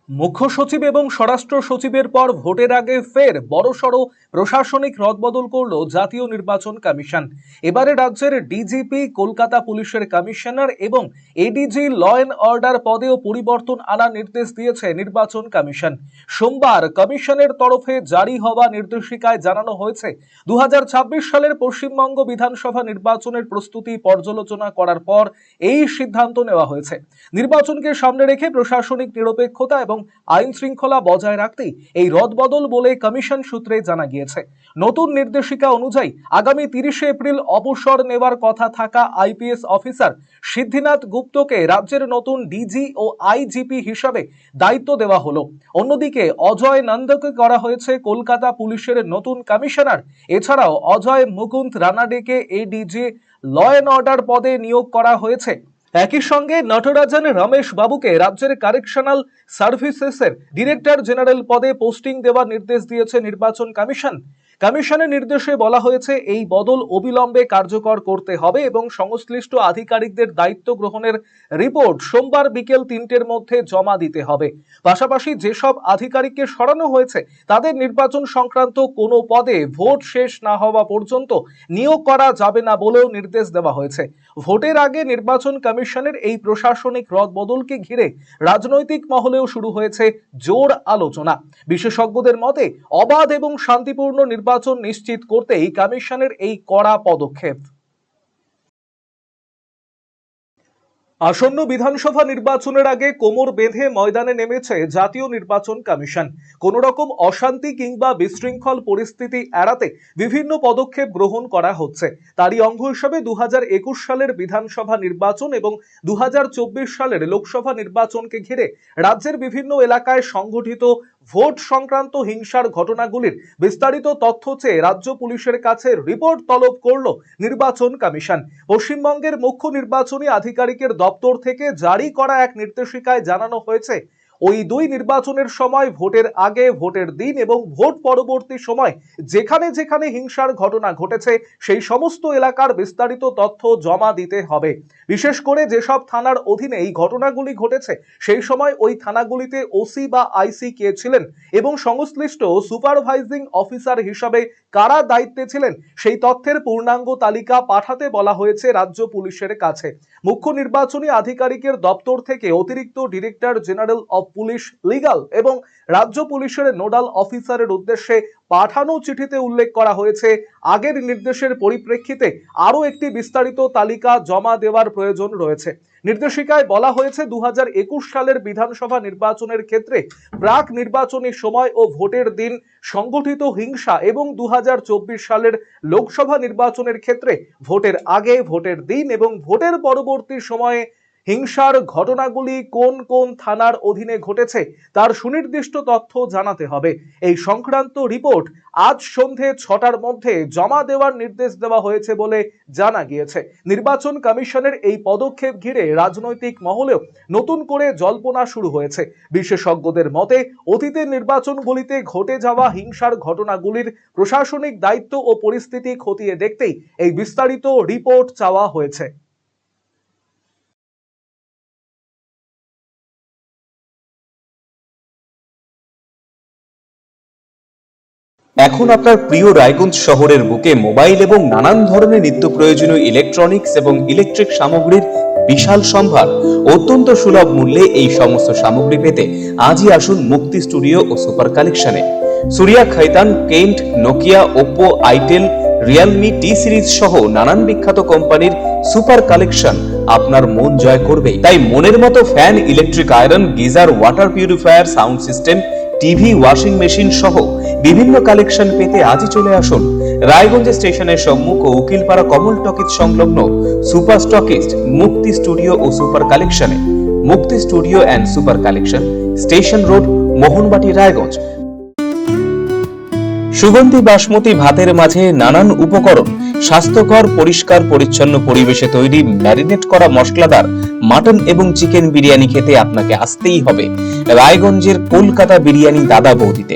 মুখ্য সচিব এবং স্বরাষ্ট্র সচিবের পর ভোটের আগে ফের বড়সড় প্রশাসনিক রদবদল করল জাতীয় নির্বাচন কমিশন। এবারে রাজ্যের ডিজিপি, কলকাতা পুলিশের কমিশনার এবং এডিজি ল অ্যান্ড অর্ডার পদেও পরিবর্তন আনার নির্দেশ দিয়েছে নির্বাচন কমিশন। সোমবার কমিশনের তরফে জারি হওয়া নির্দেশিকায় জানানো হয়েছে 2026 সালের পশ্চিমবঙ্গ বিধানসভা নির্বাচনের প্রস্তুতি পর্যালোচনা করার পর এই সিদ্ধান্ত নেওয়া হয়েছে। নির্বাচনকে সামনে রেখে প্রশাসনিক নিরপেক্ষতা এবং আইন শৃঙ্খলা বজায় রাখতেই এই রদবদল বলে কমিশন সূত্রে জানা গিয়েছে। নতুন নির্দেশিকা অনুযায়ী আগামী 30 এপ্রিল অবসর নেওয়ার কথা থাকা আইপিএস অফিসার সিদ্ধিনাথ গুপ্তকে রাজ্যের নতুন ডিজি ও আইজিপি হিসাবে দায়িত্ব দেওয়া হলো। অন্যদিকে অজয় নন্দকে করা হয়েছে কলকাতা পুলিশের নতুন কমিশনার। এছাড়াও অজয় মুকুন্দ রানাডেকে এডিজি ল অ্যান্ড অর্ডার পদে নিয়োগ করা হয়েছে। একই সঙ্গে নটরাজন রমেশ বাবুকে রাজ্যের কারেকশনাল সার্ভিসেসের ডিরেক্টর জেনারেল পদে পোস্টিং দেওয়ার নির্দেশ দিয়েছে নির্বাচন কমিশন। কমিশনের নির্দেশে বলা হয়েছে এই বদল অবিলম্বে কার্যকর করতে হবে এবং সংশ্লিষ্ট আধিকারিকদের দায়িত্ব গ্রহণের রিপোর্ট সোমবার বিকেল 3টের মধ্যে জমা দিতে হবে। পাশাপাশি যেসব আধিকারিককে সরানো হয়েছে তাদের নির্বাচন সংক্রান্ত কোনো পদে ভোট শেষ না হওয়া পর্যন্ত নিয়োগ করা যাবে না বলেও নির্দেশ দেওয়া হয়েছে। ভোটের আগে নির্বাচন কমিশনের এই প্রশাসনিক রদবদলকে ঘিরে রাজনৈতিক মহলেও শুরু হয়েছে জোর আলোচনা। বিশেষজ্ঞদের মতে অবাধ এবং শান্তিপূর্ণ নির্বাচন নিশ্চিত করতেই কমিশনের এই কড়া পদক্ষেপ। আসন্ন বিধানসভা নির্বাচনের আগে কোমর বেঁধে ময়দানে নেমেছে জাতীয় নির্বাচন কমিশন। কোন রকম অশান্তি কিংবা বিশৃঙ্খল পরিস্থিতি এড়াতে বিভিন্ন পদক্ষেপ গ্রহণ করা হচ্ছে। তারই অঙ্গ হিসেবে 2021 সালের বিধানসভা নির্বাচন এবং 2024 সালের লোকসভা নির্বাচনকে ঘিরে রাজ্যের বিভিন্ন এলাকায় সংঘটিত ভোট সংক্রান্ত হিংসার ঘটনাগুলির বিস্তারিত তথ্য চেয়ে রাজ্য পুলিশের কাছে রিপোর্ট তলব করল নির্বাচন কমিশন। পশ্চিমবঙ্গের মুখ্য নির্বাচনী আধিকারিকের দপ্তর থেকে জারি করা এক নির্দেশিকায় জানানো হয়েছে ওই দুই নির্বাচনের সময়, ভোটের আগে, ভোটের দিন এবং ভোট পরবর্তী সময় যেখানে যেখানে হিংসার ঘটনা ঘটেছে সেই সমস্ত এলাকার বিস্তারিত তথ্য জমা দিতে হবে। বিশেষ করে যেসব থানার অধীনে এই ঘটনাগুলি ঘটেছে সেই সময় ওই থানাগুলিতে ওসি বা আইসি কে ছিলেন এবং সংশ্লিষ্ট সুপারভাইজিং অফিসার হিসাবে কারা দায়িত্বে ছিলেন সেই তথ্যের পূর্ণাঙ্গ তালিকা পাঠাতে বলা হয়েছে রাজ্য পুলিশের কাছে। মুখ্য নির্বাচনী আধিকারিকের দপ্তর থেকে অতিরিক্ত director general of police legal এবং রাজ্য পুলিশের নোডাল অফিসারের উদ্দেশ্যে পাঠানো চিঠিতে উল্লেখ করা হয়েছে আগের নির্দেশের পরিপ্রেক্ষিতে আরও একটি বিস্তারিত তালিকা জমা দেওয়ার প্রয়োজন রয়েছে। নির্দেশিকায় বলা হয়েছে 2021 সালের বিধানসভা নির্বাচনের ক্ষেত্রে প্রাক নির্বাচনী সময় ও ভোটের দিন সংগঠিত হিংসা এবং 2024 সালের লোকসভা নির্বাচনের ক্ষেত্রে ভোটের আগে, ভোটের দিন এবং ভোটের পরবর্তী সময়ে হিংসার ঘটনাগুলি কোন কোন থানার অধীনে ঘটেছে তার সুনির্দিষ্ট তথ্য জানাতে হবে। এই সংক্রান্ত রিপোর্ট আজ সন্ধে 6টার মধ্যে জমা দেওয়ার নির্দেশ দেওয়া হয়েছে বলে জানা গিয়েছে। নির্বাচন কমিশনের এই পদক্ষেপ ঘিরে রাজনৈতিক মহলেও নতুন করে জল্পনা শুরু হয়েছে। বিশেষজ্ঞদের মতে অতীতের নির্বাচনগুলিতে ঘটে যাওয়া হিংসার ঘটনাগুলির প্রশাসনিক দায়িত্ব ও পরিস্থিতি খতিয়ে দেখতেই এই বিস্তারিত রিপোর্ট চাওয়া হয়েছে। এখন আপনার প্রিয় রায়গঞ্জ শহরের বুকে মোবাইল এবং নানান ধরনের নিত্য প্রয়োজনীয় ইলেকট্রনিক্স এবং ইলেকট্রিক সামগ্রীর বিশাল সম্ভার অত্যন্ত সুলভ মূল্যে এই সমস্ত সামগ্রী পেতে আজই আসুন মুক্তি স্টুডিও ও সুপার কালেকশনে। Surya, Khaitan, Kent, Nokia, Oppo, Itel, Realme, T Series সহ নানান বিখ্যাত কোম্পানির সুপার কালেকশন আপনার মন জয় করবে। তাই মনের মতো fan, electric iron, geyser, water purifier, sound system, TV, washing machine সহ বিভিন্ন কালেকশন পেতে আজই চলে আসুন রায়গঞ্জ স্টেশনের সম্মুখ ও উকিলপাড়া কমল টকিজ সংলগ্ন সুপার স্টকিস্ট মুক্তি স্টুডিও ও সুপার কালেকশনে। মুক্তি studio and super collection, station road, Mohanbati, Raiganj. সুগন্ধি বাসমতি ভাতের মাঝে নানান উপকরণ, স্বাস্থ্যকর, পরিষ্কার পরিচ্ছন্ন পরিবেশে তৈরি ম্যারিনেট করা মশলাদার মাটন এবং চিকেন বিরিয়ানি খেতে আপনাকে আসতেই হবে রায়গঞ্জের কলকাতা বিরিয়ানি দাদা বৌদিতে।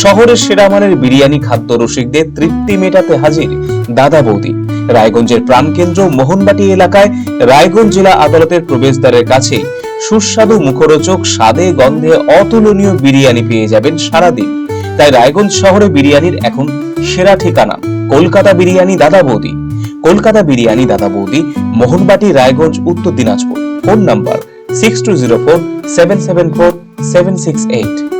শহরের সেরা মানের বিরিয়ানি খাদ্য রসিকদের তৃপ্তি মেটাতে হাজির দাদা বৌদি। রায়গঞ্জের প্রাণকেন্দ্র মোহনবাটি এলাকায় রায়গঞ্জ জেলা আদালতের প্রবেশদ্বারের কাছে সুস্বাদু মুখরোচক স্বাদে গন্ধে অতুলনীয় বিরিয়ানি পেয়ে যাবেন সারাদিন। তাই রায়গঞ্জ শহরে বিরিয়ানির এখন সেরা ঠিকানা কলকাতা বিরিয়ানি দাদা বৌদি। কলকাতা বিরিয়ানি দাদা বৌদি, মোহনবাটি, রায়গঞ্জ, উত্তর দিনাজপুর। Phone number 6204774768।